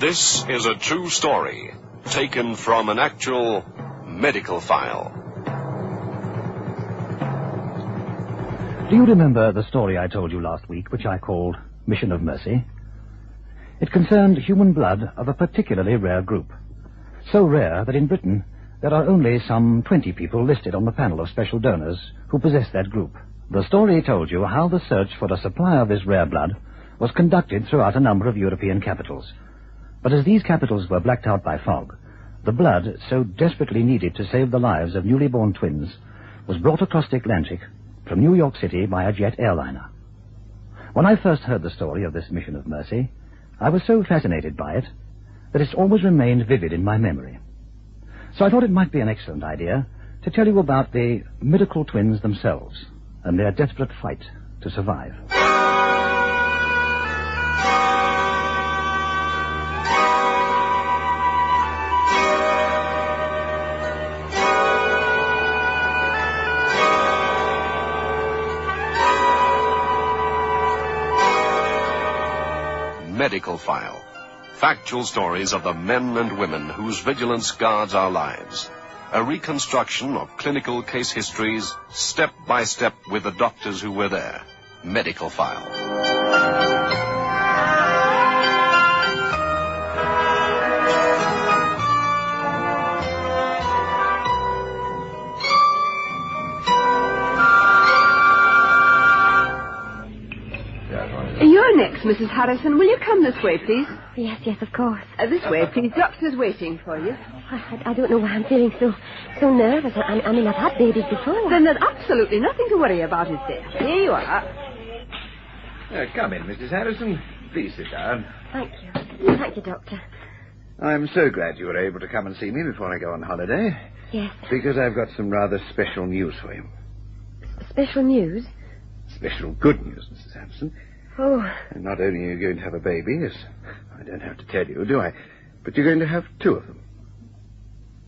This is a true story, taken from an actual medical file. Do you remember the story I told you last week, which I called Mission of Mercy? It concerned human blood of a particularly rare group. So rare that in Britain there are only some 20 people listed on the panel of special donors who possess that group. The story told you how the search for a supply of this rare blood was conducted throughout a number of European capitals. But as these capitals were blacked out by fog, the blood so desperately needed to save the lives of newly born twins was brought across the Atlantic from New York City by a jet airliner. When I first heard the story of this Mission of Mercy, I was so fascinated by it that it's always remained vivid in my memory. So I thought it might be an excellent idea to tell you about the miracle twins themselves and their desperate fight to survive. Medical File. Factual stories of the men and women whose vigilance guards our lives. A reconstruction of clinical case histories, step by step with the doctors who were there. Medical File. You're next, Mrs. Harrison. Will you come this way, please? Yes, of course. This way, please. Doctor's waiting for you. I don't know why I'm feeling so nervous. I mean, I've had babies before. Then there's absolutely nothing to worry about, is there? Here you are. Come in, Mrs. Harrison. Please sit down. Thank you. Thank you, Doctor. I'm so glad you were able to come and see me before I go on holiday. Yes. Because I've got some rather special news for you. Special news? Special good news, Mrs. Harrison. Oh. And not only are you going to have a baby, as I don't have to tell you, do I? But you're going to have two of them.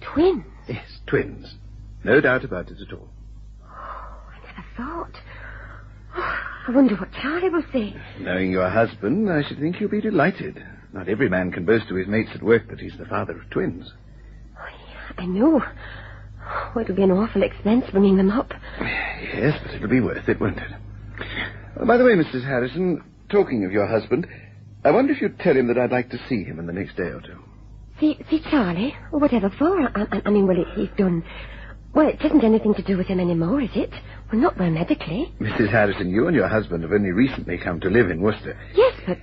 Twins? Yes, twins. No doubt about it at all. Oh, I never thought. Oh, I wonder what Charlie will say. Knowing your husband, I should think you'll be delighted. Not every man can boast to his mates at work that he's the father of twins. Oh, yeah, I know. Oh, it'll be an awful expense bringing them up. Yes, but it'll be worth it, won't it? By the way, Mrs. Harrison, talking of your husband, I wonder if you'd tell him that I'd like to see him in the next day or two. See Charlie? Or whatever for? I mean, well, he's done... Well, it isn't anything to do with him anymore, is it? Well, not well medically. Mrs. Harrison, you and your husband have only recently come to live in Worcester. Yes, but...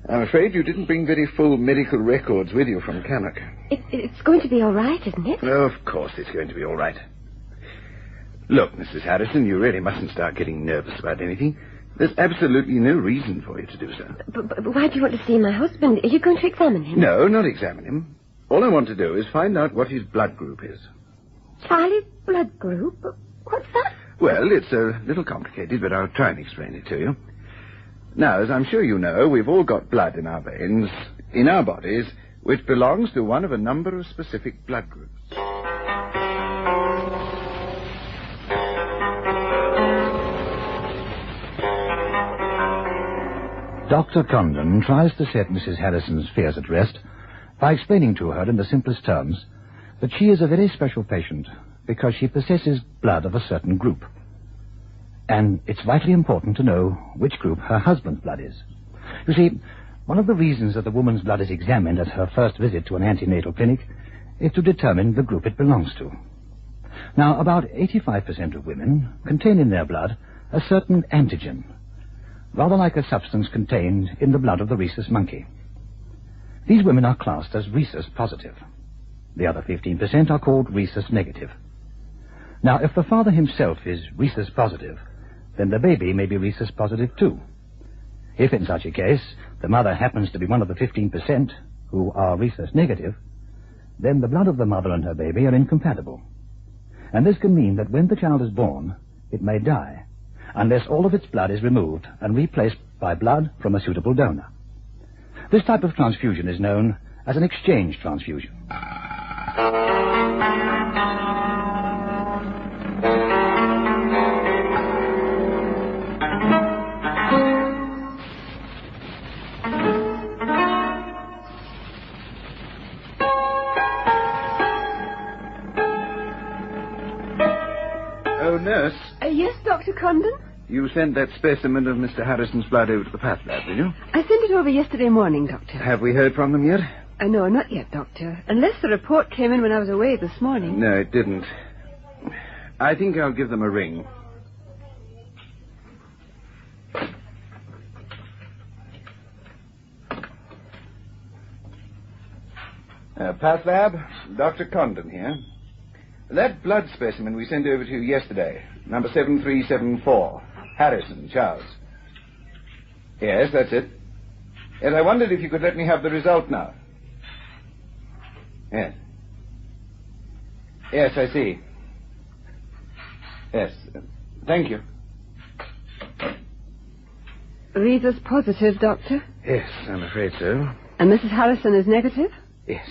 I'm afraid you didn't bring very full medical records with you from Cannock. It's going to be all right, isn't it? Oh, of course it's going to be all right. Look, Mrs. Harrison, you really mustn't start getting nervous about anything. There's absolutely no reason for you to do so. But why do you want to see my husband? Are you going to examine him? No, not examine him. All I want to do is find out what his blood group is. Charlie's blood group? What's that? Well, it's a little complicated, but I'll try and explain it to you. Now, as I'm sure you know, we've all got blood in our veins, in our bodies, which belongs to one of a number of specific blood groups. Dr. Condon tries to set Mrs. Harrison's fears at rest by explaining to her in the simplest terms that she is a very special patient because she possesses blood of a certain group. And it's vitally important to know which group her husband's blood is. You see, one of the reasons that the woman's blood is examined at her first visit to an antenatal clinic is to determine the group it belongs to. Now, about 85% of women contain in their blood a certain antigen, rather like a substance contained in the blood of the rhesus monkey. These women are classed as rhesus positive. The other 15% are called rhesus negative. Now, if the father himself is rhesus positive, then the baby may be rhesus positive too. If in such a case the mother happens to be one of the 15% who are rhesus negative, then the blood of the mother and her baby are incompatible. And this can mean that when the child is born, it may die, unless all of its blood is removed and replaced by blood from a suitable donor. This type of transfusion is known as an exchange transfusion. Condon? You sent that specimen of Mr. Harrison's blood over to the path lab, did you? I sent it over yesterday morning, Doctor. Have we heard from them yet? No, not yet, Doctor. Unless the report came in when I was away this morning. No, it didn't. I think I'll give them a ring. Path Lab, Dr. Condon here. That blood specimen we sent over to you yesterday, number 7374, Harrison, Charles. Yes, that's it. Yes, I wondered if you could let me have the result now. Yes. Yes, I see. Yes. Thank you. Rita's positive, Doctor? Yes, I'm afraid so. And Mrs. Harrison is negative? Yes.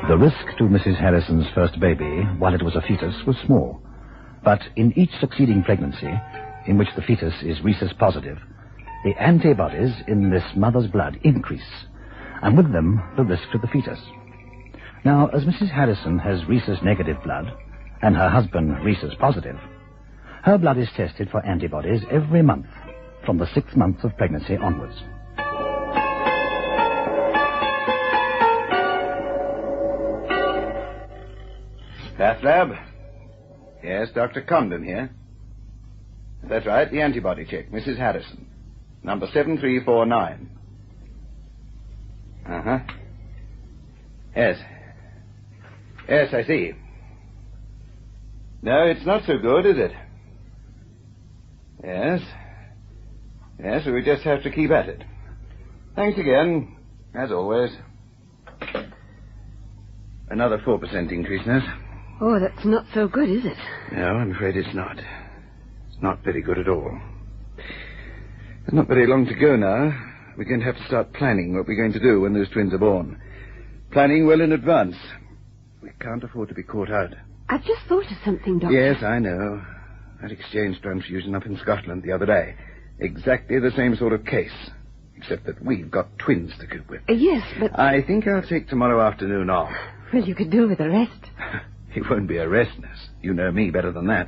The risk to Mrs. Harrison's first baby, while it was a fetus, was small. But in each succeeding pregnancy, in which the fetus is rhesus positive, the antibodies in this mother's blood increase, and with them the risk to the fetus. Now, as Mrs. Harrison has rhesus negative blood, and her husband rhesus positive, her blood is tested for antibodies every month, from the 6 months of pregnancy onwards. Path Lab? Yes, Dr. Condon here. That's right, the antibody check, Mrs. Harrison. Number 7349. Uh-huh. Yes. Yes, I see. No, it's not so good, is it? Yes. Yes, we just have to keep at it. Thanks again, as always. Another 4% increase, nurse. Oh, that's not so good, is it? No, I'm afraid it's not. It's not very good at all. There's not very long to go now. We're going to have to start planning what we're going to do when those twins are born. Planning well in advance. We can't afford to be caught out. I've just thought of something, Doctor. Yes, I know. That exchange transfusion up in Scotland the other day. Exactly the same sort of case. Except that we've got twins to cope with. Yes, but... I think I'll take tomorrow afternoon off. Well, you could do with a rest. It won't be a rest, nurse. You know me better than that.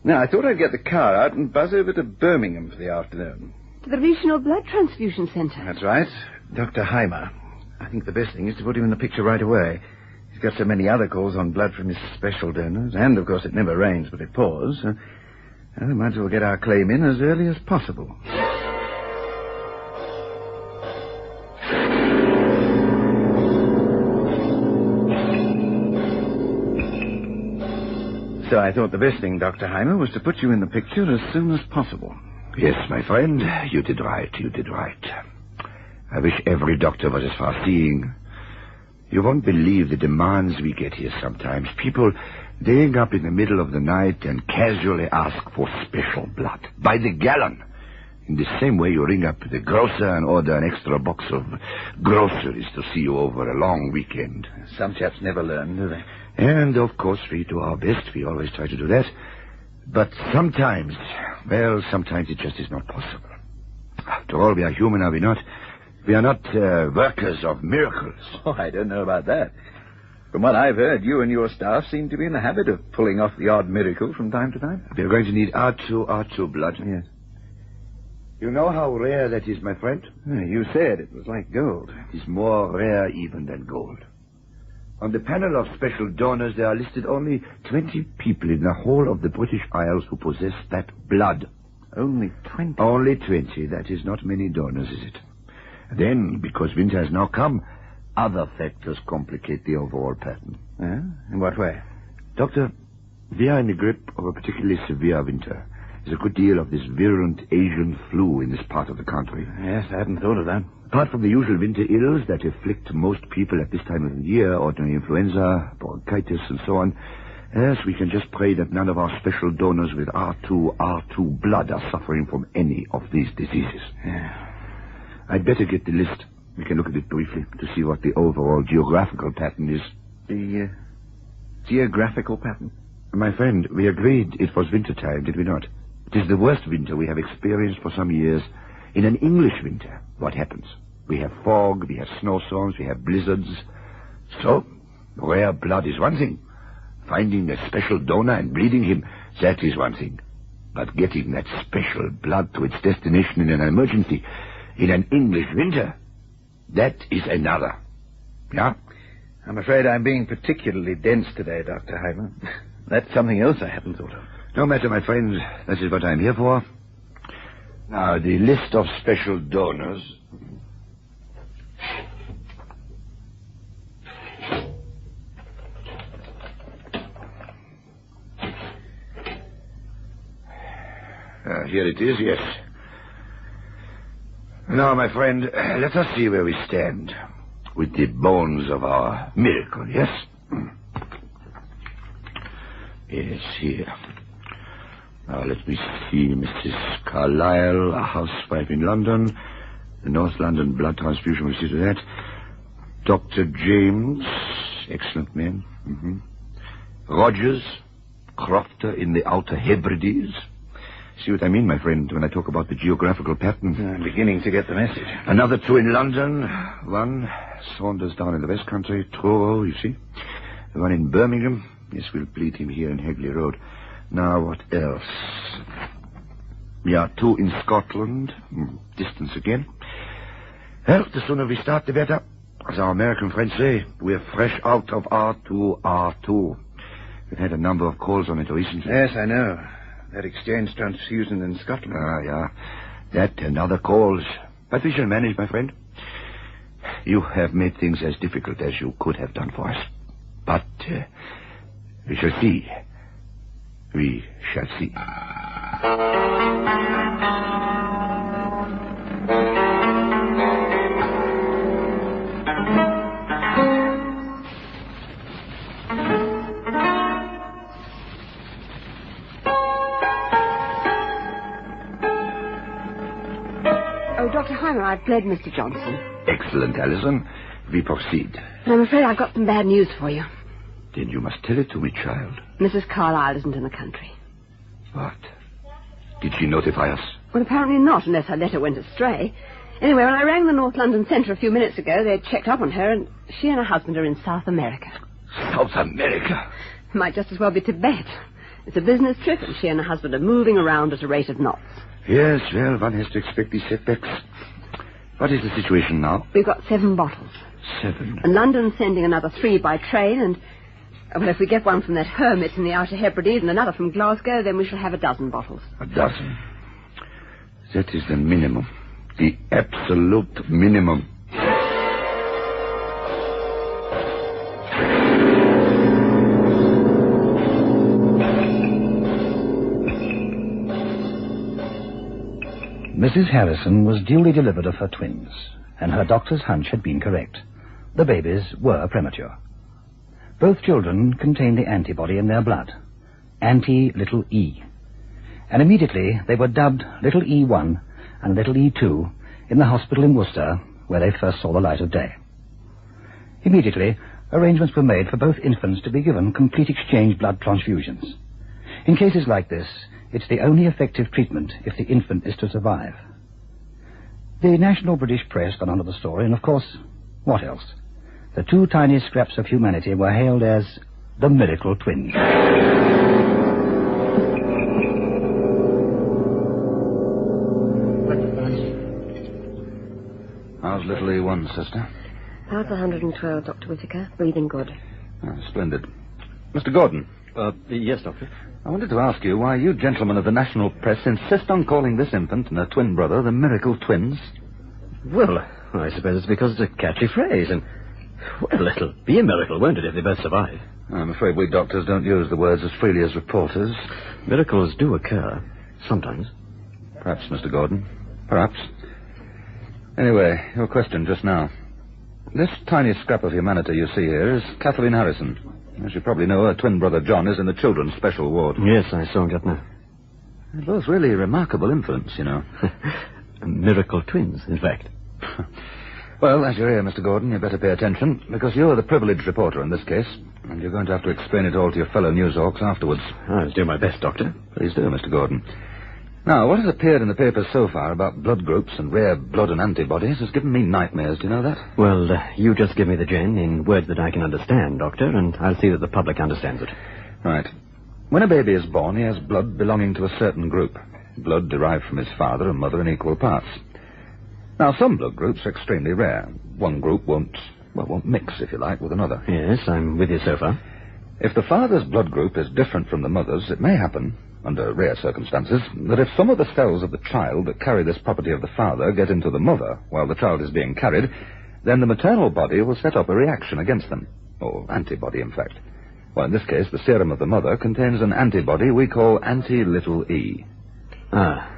Now, I thought I'd get the car out and buzz over to Birmingham for the afternoon. To the Regional Blood Transfusion Centre. That's right. Dr. Heimer. I think the best thing is to put him in the picture right away. He's got so many other calls on blood from his special donors, and, of course, it never rains, but it pours. So, we might as well get our claim in as early as possible. So I thought the best thing, Dr. Heimer, was to put you in the picture as soon as possible. Yes, my friend, you did right. I wish every doctor was as far-seeing. You won't believe the demands we get here sometimes. People, they ring up in the middle of the night and casually ask for special blood. By the gallon. In the same way you ring up the grocer and order an extra box of groceries to see you over a long weekend. Some chaps never learn, do they? And, of course, we do our best. We always try to do that. But sometimes it just is not possible. After all, we are human, are we not? We are not workers of miracles. Oh, I don't know about that. From what I've heard, you and your staff seem to be in the habit of pulling off the odd miracle from time to time. We are going to need R2 blood. Yes. You know how rare that is, my friend? You said it was like gold. It is more rare even than gold. On the panel of special donors, there are listed only 20 people in the whole of the British Isles who possess that blood. Only 20? Only 20. That is not many donors, is it? Then, because winter has now come, other factors complicate the overall pattern. In what way? Doctor, we are in the grip of a particularly severe winter. There's a good deal of this virulent Asian flu in this part of the country. Yes, I hadn't thought of that. Apart from the usual winter ills that afflict most people at this time of the year, ordinary influenza, bronchitis, and so on, yes, we can just pray that none of our special donors with R2 blood are suffering from any of these diseases. Yeah. I'd better get the list. We can look at it briefly to see what the overall geographical pattern is. The geographical pattern? My friend, we agreed it was winter time, did we not? It is the worst winter we have experienced for some years. In an English winter, what happens? We have fog, we have snowstorms, we have blizzards. So, rare blood is one thing. Finding a special donor and bleeding him, that is one thing. But getting that special blood to its destination in an emergency, in an English winter, that is another. Yeah? I'm afraid I'm being particularly dense today, Dr. Heimer. That's something else I haven't thought of. No matter, my friend. That is what I'm here for. Now, the list of special donors. Here it is, yes. Now, my friend, let us see where we stand with the bones of our miracle, yes? Yes, here. Now, let me see. Mrs. Carlyle, a housewife in London. The North London blood transfusion, we'll see to that. Dr. James, excellent man. Rogers, crofter in the Outer Hebrides. See what I mean, my friend, when I talk about the geographical pattern? I'm beginning to get the message. Another 2 in London. One, Saunders down in the West Country. Truro, you see. The one in Birmingham. Yes, we'll bleed him here in Hagley Road. Now, what else? Yeah, 2 in Scotland. Distance again. Well, the sooner we start, the better. As our American friends say, we're fresh out of R2, R2. We've had a number of calls on it recently. Yes, I know. That exchange transfusion in Scotland. Yeah. That and other calls. But we shall manage, my friend. You have made things as difficult as you could have done for us. But we shall see. We shall see. Oh, Dr. Heimer, I've bled Mr. Johnson. Excellent, Alison. We proceed. And I'm afraid I've got some bad news for you. Then you must tell it to me, child. Mrs. Carlyle isn't in the country. What? Did she notify us? Well, apparently not, unless her letter went astray. Anyway, when I rang the North London Centre a few minutes ago, they'd checked up on her, and she and her husband are in South America. South America? It might just as well be Tibet. It's a business trip, and she and her husband are moving around at a rate of knots. Yes, well, one has to expect these setbacks. What is the situation now? We've got 7 bottles. 7? And London's sending another 3 by train, and... well, if we get one from that hermit in the Outer Hebrides and another from Glasgow, then we shall have a dozen bottles. A dozen? That is the minimum. The absolute minimum. Mrs. Harrison was duly delivered of her twins, and her doctor's hunch had been correct. The babies were premature. Both children contained the antibody in their blood, anti-little e, and immediately they were dubbed little E1 and little E2 in the hospital in Worcester, where they first saw the light of day. Immediately, arrangements were made for both infants to be given complete exchange blood transfusions. In cases like this, it's the only effective treatment if the infant is to survive. The national British press got onto the story, and of course, what else? The 2 tiny scraps of humanity were hailed as the miracle twins. How's little E1, sister? How's 112, Dr. Whittaker? Breathing good. Oh, splendid. Mr. Gordon. Yes, Doctor. I wanted to ask you why you gentlemen of the national press insist on calling this infant and her twin brother the miracle twins. Well, I suppose it's because it's a catchy phrase, and... well, it'll be a miracle, won't it, if they both survive? I'm afraid we doctors don't use the words as freely as reporters. Miracles do occur. Sometimes. Perhaps, Mr. Gordon. Perhaps. Anyway, your question just now. This tiny scrap of humanity you see here is Kathleen Harrison. As you probably know, her twin brother John is in the children's special ward. Yes, I saw that now. They're both really remarkable infants, you know. Miracle twins, in fact. Well, as you're here, Mr. Gordon, you better pay attention, because you're the privileged reporter in this case, and you're going to have to explain it all to your fellow newshawks afterwards. I'll do my best, Doctor. Please do, Mr. Gordon. Now, what has appeared in the papers so far about blood groups and rare blood and antibodies has given me nightmares. Do you know that? Well, you just give me the gin in words that I can understand, Doctor, and I'll see that the public understands it. Right. When a baby is born, he has blood belonging to a certain group. Blood derived from his father and mother in equal parts. Now, some blood groups are extremely rare. One group won't mix, if you like, with another. Yes, I'm with you so far. If the father's blood group is different from the mother's, it may happen, under rare circumstances, that if some of the cells of the child that carry this property of the father get into the mother while the child is being carried, then the maternal body will set up a reaction against them, or antibody, in fact. Well, in this case, the serum of the mother contains an antibody we call anti-little-e. Ah.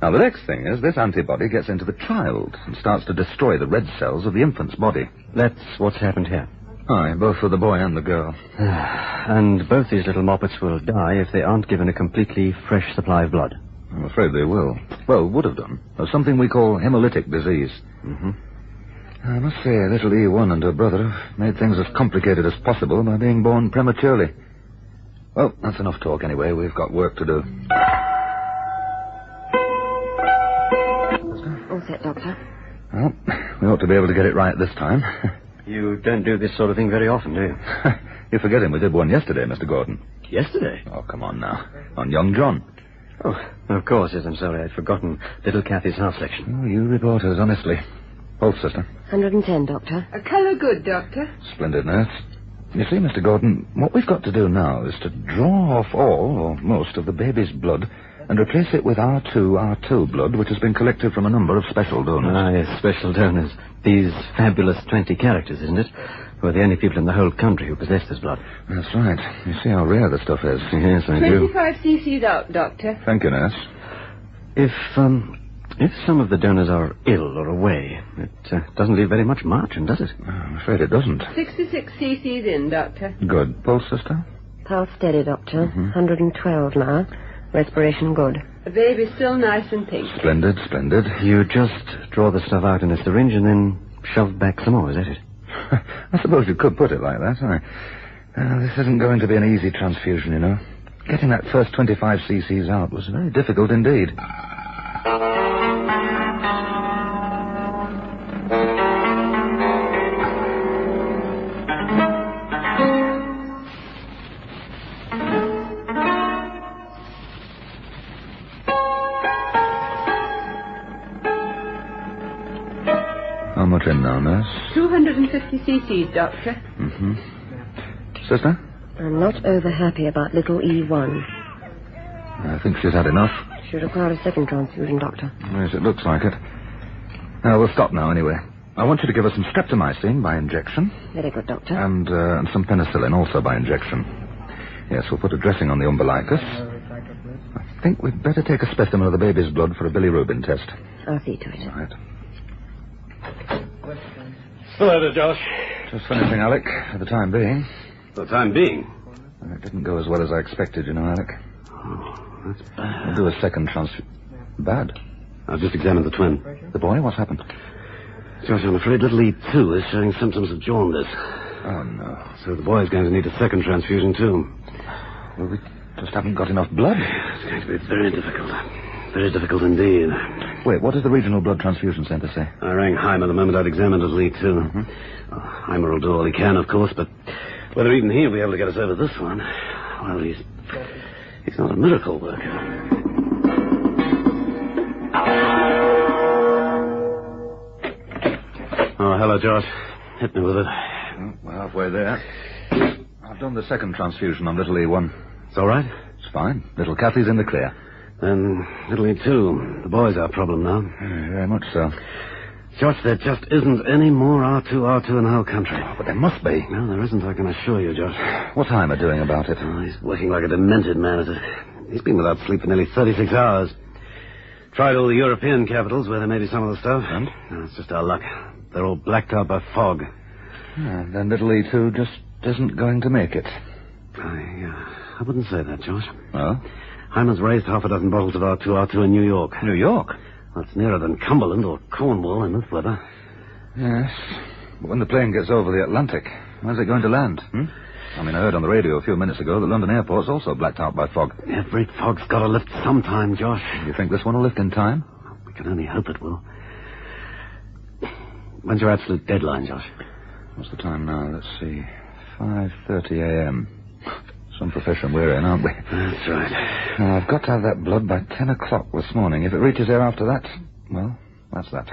Now, the next thing is this antibody gets into the child and starts to destroy the red cells of the infant's body. That's what's happened here. Aye, both for the boy and the girl. And both these little moppets will die if they aren't given a completely fresh supply of blood. I'm afraid they will. Well, would have done. Of something we call hemolytic disease. Mm-hmm. I must say, little E1 and her brother have made things as complicated as possible by being born prematurely. Well, that's enough talk anyway. We've got work to do. All set, Doctor. Well, we ought to be able to get it right this time. You don't do this sort of thing very often, do you? You're forgetting we did one yesterday, Mr. Gordon. Yesterday? Oh, come on now. On young John. Oh, of course, yes, I'm sorry. I'd forgotten little Kathy's half section. Oh, you reporters, honestly. Both, sister. 110, Doctor. A colour good, Doctor. Splendid, nurse. You see, Mr. Gordon, what we've got to do now is to draw off all, or most, of the baby's blood and replace it with R2 blood, which has been collected from a number of special donors. Ah, yes, special donors. These fabulous 20 characters, isn't it? Who are the only people in the whole country who possess this blood. That's right. You see how rare the stuff is. Yes, I do. 25 cc's out, Doctor. Thank you, nurse. If some of the donors are ill or away, it doesn't leave very much margin, does it? I'm afraid it doesn't. 66 cc's in, Doctor. Good. Pulse, sister? Pulse steady, Doctor. 112 now. Respiration good. The baby's still nice and pink. Splendid, splendid. You just draw the stuff out in a syringe and then shove back some more, is that it? I suppose you could put it like that. This isn't going to be an easy transfusion, you know. Getting that first 25 cc's out was very difficult indeed. How much in now, nurse? 250 cc's, Doctor. Mm-hmm. Sister? I'm not over happy about little E1. I think she's had enough. She'll require a second transfusion, Doctor. Yes, it looks like it. We'll stop now anyway. I want you to give her some streptomycin by injection. Very good, Doctor. And some penicillin also by injection. Yes, we'll put a dressing on the umbilicus. I think we'd better take a specimen of the baby's blood for a bilirubin test. I'll see to it. Right. Hello there, Josh. Just finishing, Alec, for the time being. For the time being? It didn't go as well as I expected, you know, Alec. Oh, that's bad. We'll do a second transfusion. Bad? I've just examined the twin. The boy? What's happened? Josh, I'm afraid little E2 is showing symptoms of jaundice. Oh, no. So the boy's going to need a second transfusion, too. Well, we just haven't got enough blood. It's going to be very difficult. Very difficult indeed. Wait, what does the regional blood transfusion centre say? I rang Heimer the moment I'd examined little E2. Mm-hmm. Heimer will do all he can, of course, but whether even he'll be able to get us over this one, well, he's not a miracle worker. Oh, hello, Josh. Hit me with it. Oh, we're halfway there. I've done the second transfusion on little E1. It's all right? It's fine. Little Kathy's in the clear. Then little E2. The boy's our problem now. Very much so. Josh, there just isn't any more R2 in the whole country. Oh, but there must be. No, there isn't, I can assure you, Josh. What's Heimer doing about it? Oh, he's working like a demented man at it. He's been without sleep for nearly 36 hours. Tried all the European capitals where there may be some of the stuff. And? No, it's just our luck. They're all blacked out by fog. Yeah, then little E2 just isn't going to make it. I wouldn't say that, Josh. Oh? Heimer's raised half a dozen bottles of R2 in New York. New York? That's nearer than Cumberland or Cornwall in this weather. Yes. But when the plane gets over the Atlantic, When's it going to land? I heard on the radio a few minutes ago that London Airport's also blacked out by fog. Every fog's got to lift sometime, Josh. You think this one will lift in time? We can only hope it will. When's your absolute deadline, Josh? What's the time now? Let's see. 5:30 a.m. Some profession we're in, aren't we? That's right. I've got to have that blood by 10 o'clock this morning. If it reaches here after that, well, that's that.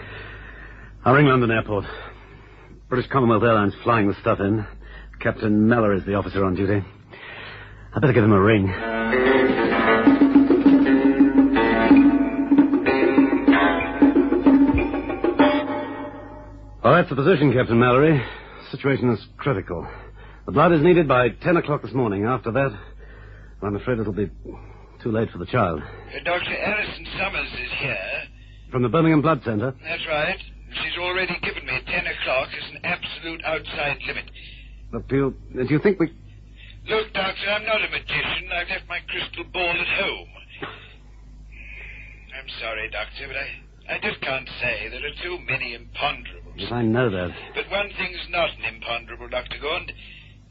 I'll ring London Airport. British Commonwealth Airlines flying the stuff in. Captain Mellor is the officer on duty. I better give him a ring. Well, that's the position, Captain Mallory. The situation is critical. The blood is needed by 10 o'clock this morning. After that, I'm afraid it'll be too late for the child. Dr. Alison Summers is here. From the Birmingham Blood Centre? That's right. She's already given me 10 o'clock as an absolute outside limit. Look, do you think we... Look, Doctor, I'm not a magician. I've left my crystal ball at home. I'm sorry, Doctor, but I just can't say. There are too many imponderables. Yes, I know that. But one thing's not an imponderable, Dr. Gaunt.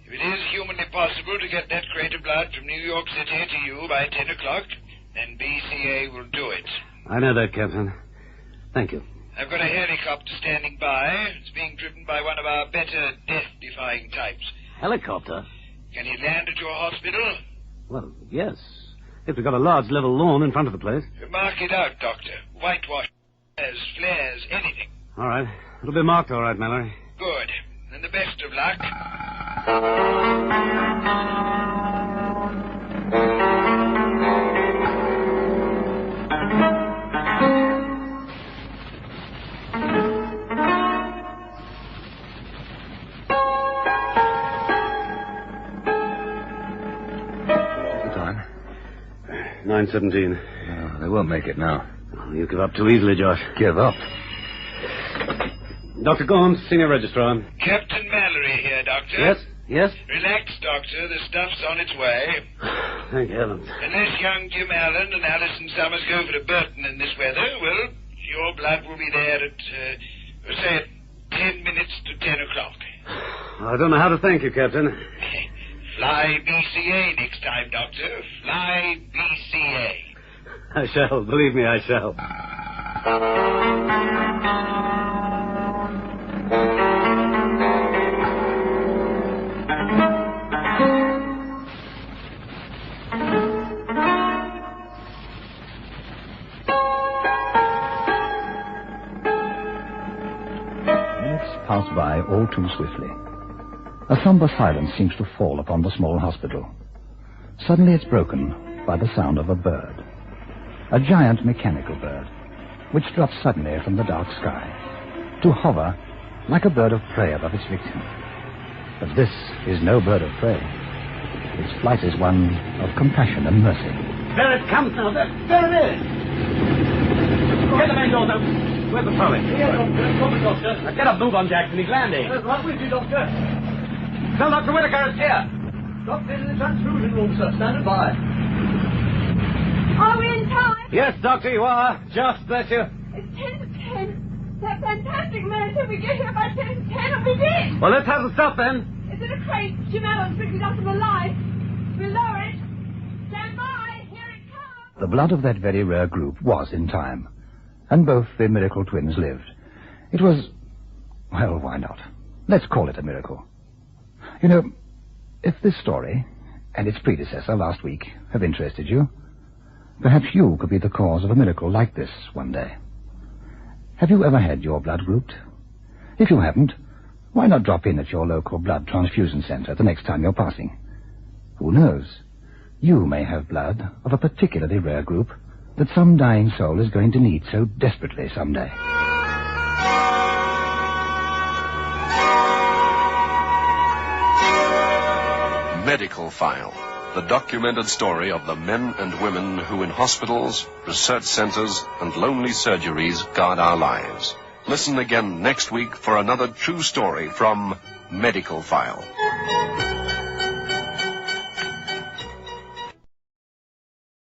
If it is humanly possible to get that crate of blood from New York City to you by 10 o'clock, then BCA will do it. I know that, Captain. Thank you. I've got a helicopter standing by. It's being driven by one of our better death-defying types. Helicopter? Can he land at your hospital? Well, yes. If we've got a large level lawn in front of the place. Mark it out, Doctor. Whitewash, flares, anything. All right. It'll be marked all right, Mallory. Good. And the best of luck. What's the time? 9:17. No, they won't make it now. Oh, you give up too easily, Josh. Give up? Dr. Gaunt, Senior Registrar. Captain Mallory here, Doctor. Yes? Yes? Relax, Doctor. The stuff's on its way. Thank heavens. Unless young Jim Allen and Alison Summers go for a Burton in this weather, well, your blood will be there at, say, at 10 minutes to 10 o'clock. I don't know how to thank you, Captain. Fly BCA next time, Doctor. Fly BCA. I shall. Believe me, I shall. Pass by all too swiftly. A somber silence seems to fall upon the small hospital. Suddenly it's broken by the sound of a bird. A giant mechanical bird, which drops suddenly from the dark sky, to hover like a bird of prey above its victim. But this is no bird of prey. Its flight is one of compassion and mercy. There it comes now. There it is. Get the main doors open. Where's the trolley? Here, Doctor. Now get a move on, Jackson. He's landing. What with you, Doctor? Tell Dr. Whitaker it's here. Doctor in the transfusion room, sir. Stand by. Are we in time? Yes, Doctor, you are. Just bless you. It's 10 to 10. That fantastic minute till we get here by 10 to 10 and we did. Well, let's have the stuff then. Is it a crate? Jim Allen's picked it up from alive. We'll lower it. Stand by. Here it comes. The blood of that very rare group was in time, and both the miracle twins lived. It was... well, why not? Let's call it a miracle. You know, if this story, and its predecessor last week, have interested you, perhaps you could be the cause of a miracle like this one day. Have you ever had your blood grouped? If you haven't, why not drop in at your local blood transfusion center the next time you're passing? Who knows? You may have blood of a particularly rare group that some dying soul is going to need so desperately someday. Medical File, the documented story of the men and women who in hospitals, research centers, and lonely surgeries guard our lives. Listen again next week for another true story from Medical File.